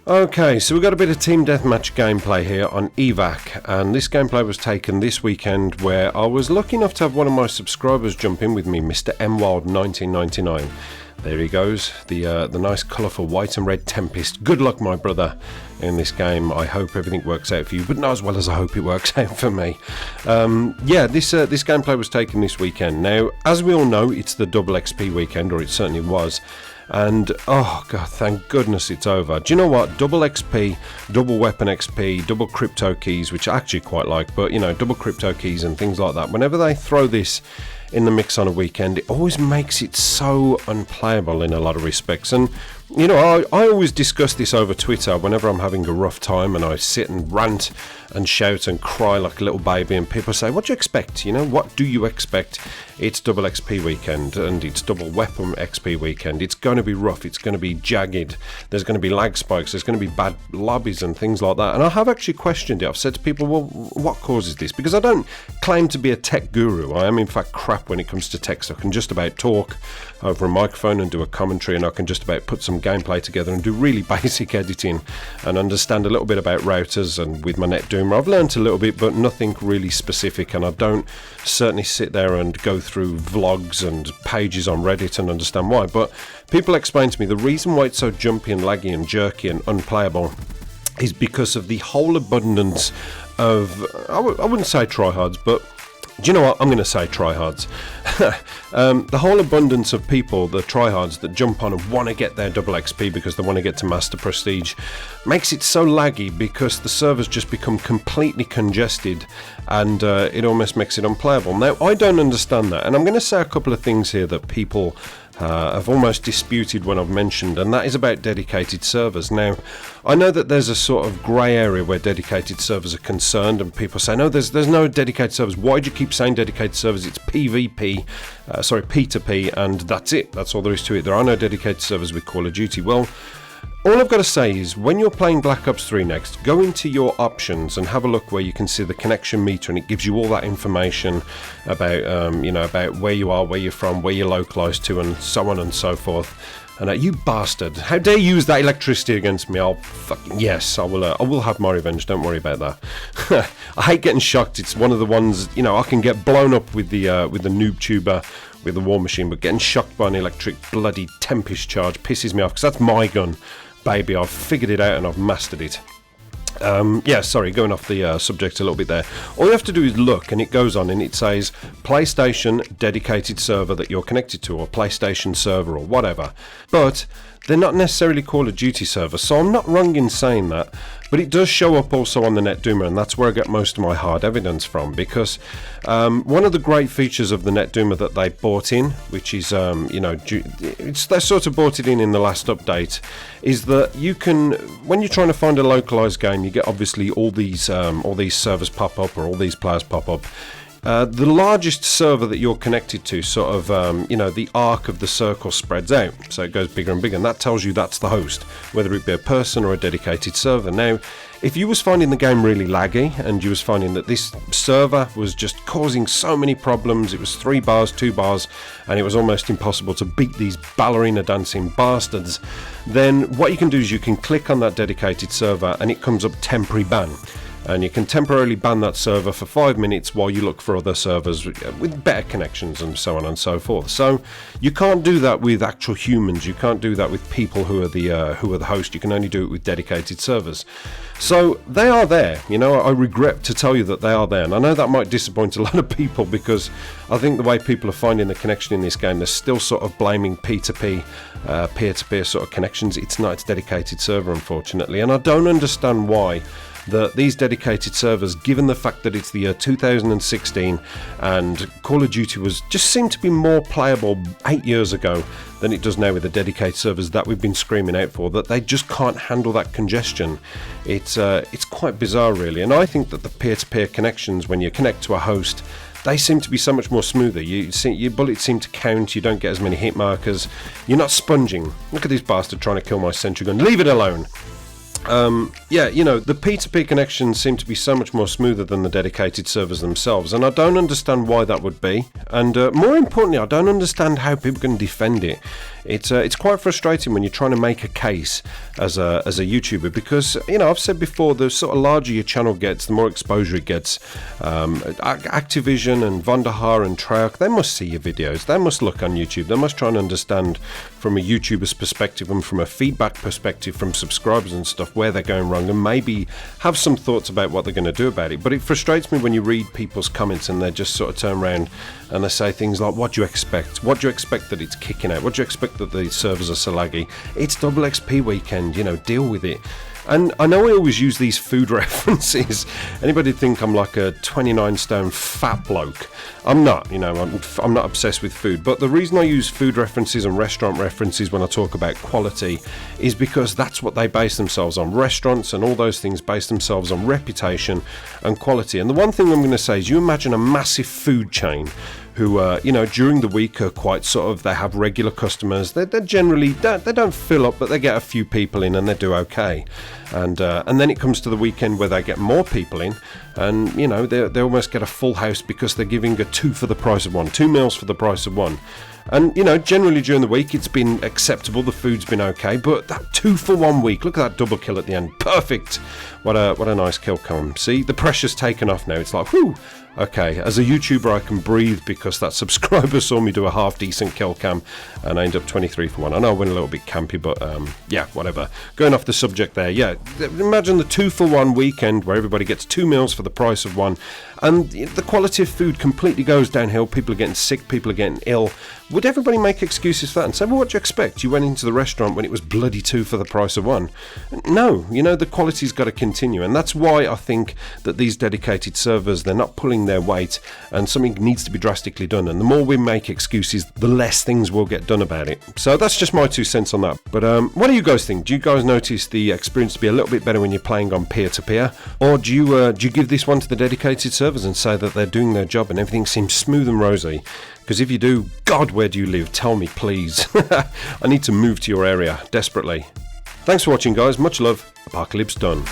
Okay, so we've got a bit of team deathmatch gameplay here on evac, and this gameplay was taken this weekend where I was lucky enough to have one of my subscribers jump in with me, Mr. MWild1999. There he goes, the nice colourful white and red Tempest. Good luck, my brother, in this game. I hope everything works out for you, but not as well as I hope it works out for me. This gameplay was taken this weekend. Now, as we all know, it's the double XP weekend, or it certainly was. And oh god, thank goodness it's over. Do you know what? Double XP, double weapon XP, double crypto keys, which I actually quite like, but you know, double crypto keys and things like that. Whenever they throw this in the mix on a weekend, it always makes it so unplayable in a lot of respects. And you know, I always discuss this over Twitter whenever I'm having a rough time, and I sit and rant and shout and cry like a little baby, and people say, what do you expect? You know, what do you expect? It's double XP weekend, and it's double weapon XP weekend. It's going to be rough, it's going to be jagged, there's going to be lag spikes, there's going to be bad lobbies and things like that. And I have actually questioned it. I've said to people, well, what causes this? Because I don't claim to be a tech guru. I am in fact crap when it comes to tech, so I can just about talk over a microphone and do a commentary, and I can just about put some gameplay together and do really basic editing and understand a little bit about routers. And with my NetDoomer I've learnt a little bit, but nothing really specific, and I don't certainly sit there and go through vlogs and pages on Reddit and understand why. But people explain to me the reason why it's so jumpy and laggy and jerky and unplayable is because of the whole abundance of, I wouldn't say tryhards, but do you know what? I'm going to say tryhards. The whole abundance of people, the tryhards that jump on and want to get their double XP because they want to get to Master Prestige, makes it so laggy because the servers just become completely congested, and it almost makes it unplayable. Now, I don't understand that, and I'm going to say a couple of things here that people have almost disputed when I've mentioned, and that is about dedicated servers. Now, I know that there's a sort of grey area where dedicated servers are concerned, and people say, no, there's no dedicated servers. Why do you keep saying dedicated servers? It's PvP, P2P, and that's it. That's all there is to it. There are no dedicated servers with Call of Duty. Well, all I've got to say is, when you're playing Black Ops 3 next, go into your options and have a look where you can see the connection meter, and it gives you all that information about, about where you are, where you're from, where you're localized to, and so on and so forth. And you bastard, how dare you use that electricity against me? Yes, I will have my revenge, don't worry about that. I hate getting shocked. It's one of the ones, I can get blown up with the noob tuber, with the war machine, but getting shocked by an electric bloody Tempest charge pisses me off, because that's my gun, baby. I've figured it out and I've mastered it. Going off the subject a little bit there. All you have to do is look, and it goes on and it says PlayStation dedicated server that you're connected to, or PlayStation server, or whatever. But they're not necessarily Call of Duty servers, so I'm not wrong in saying that. But it does show up also on the NetDoomer, and that's where I get most of my hard evidence from, because one of the great features of the NetDoomer that they bought in, which is, they sort of bought it in the last update, is that you can, when you're trying to find a localized game, you get obviously all these servers pop up, or all these players pop up. The largest server that you're connected to, sort of, the arc of the circle spreads out, so it goes bigger and bigger, and that tells you that's the host, whether it be a person or a dedicated server. Now, if you was finding the game really laggy, and you was finding that this server was just causing so many problems, it was 3 bars, 2 bars, and it was almost impossible to beat these ballerina dancing bastards, then what you can do is you can click on that dedicated server, and it comes up temporary ban. And you can temporarily ban that server for 5 minutes while you look for other servers with better connections, and so on and so forth. So you can't do that with actual humans. You can't do that with people who are the host. You can only do it with dedicated servers. So they are there. I regret to tell you that they are there, and I know that might disappoint a lot of people, because I think the way people are finding the connection in this game, they're still sort of blaming P2P, peer-to-peer sort of connections. It's not its dedicated server, unfortunately, and I don't understand why that these dedicated servers, given the fact that it's the year 2016 and Call of Duty just seemed to be more playable 8 years ago than it does now with the dedicated servers that we've been screaming out for, that they just can't handle that congestion. It's quite bizarre, really, and I think that the peer-to-peer connections, when you connect to a host, they seem to be so much more smoother. Your bullets seem to count, you don't get as many hit markers, you're not sponging. Look at this bastard trying to kill my sentry gun, leave it alone. Yeah, you know, the P2P connections seem to be so much more smoother than the dedicated servers themselves, and I don't understand why that would be. And more importantly, I don't understand how people can defend it. It's quite frustrating when you're trying to make a case as a YouTuber, because, you know, I've said before, the sort of larger your channel gets, the more exposure it gets. Activision and Vonderhaar and Treyarch, they must see your videos. They must look on YouTube. They must try and understand from a YouTuber's perspective and from a feedback perspective from subscribers and stuff where they're going wrong, and maybe have some thoughts about what they're going to do about it. But it frustrates me when you read people's comments and they just sort of turn around and they say things like, what do you expect? What do you expect that it's kicking out? What do you expect that the servers are so laggy? It's double XP weekend, you know, deal with it. And I know I always use these food references. Anybody think I'm like a 29 stone fat bloke? I'm not, you know, I'm not obsessed with food. But the reason I use food references and restaurant references when I talk about quality is because that's what they base themselves on. Restaurants and all those things base themselves on reputation and quality. And the one thing I'm going to say is, you imagine a massive food chain who, you know, during the week are quite sort of, they have regular customers. They're generally, they don't fill up, but they get a few people in and they do okay. And then it comes to the weekend where they get more people in, and, you know, they almost get a full house because they're giving a 2 for the price of 1, 2 meals for the price of 1. And, you know, generally during the week it's been acceptable, the food's been okay, but that 2 for 1 week, look at that double kill at the end, perfect. What a nice kill cam. See, the pressure's taken off now. It's like, whew, okay, as a YouTuber I can breathe because that subscriber saw me do a half decent kill cam and I end up 23 for 1. I know I went a little bit campy, but yeah, whatever. Going off the subject there, yeah, imagine the 2 for 1 weekend where everybody gets 2 meals for the price of 1, and the quality of food completely goes downhill. People are getting sick, people are getting ill. Would everybody make excuses for that and say, well, what do you expect? You went into the restaurant when it was bloody 2 for the price of 1. No, you know, the quality's got to continue, and that's why I think that these dedicated servers, they're not pulling their weight, and something needs to be drastically done. And the more we make excuses, the less things will get done about it. So that's just my 2 cents on that. But what do you guys think? Do you guys notice the experience to be a little bit better when you're playing on peer-to-peer? Or do you give this one to the dedicated servers and say that they're doing their job and everything seems smooth and rosy? Because if you do, God, where do you live? Tell me, please. I need to move to your area desperately. Thanks for watching, guys. Much love. Apocalypse done.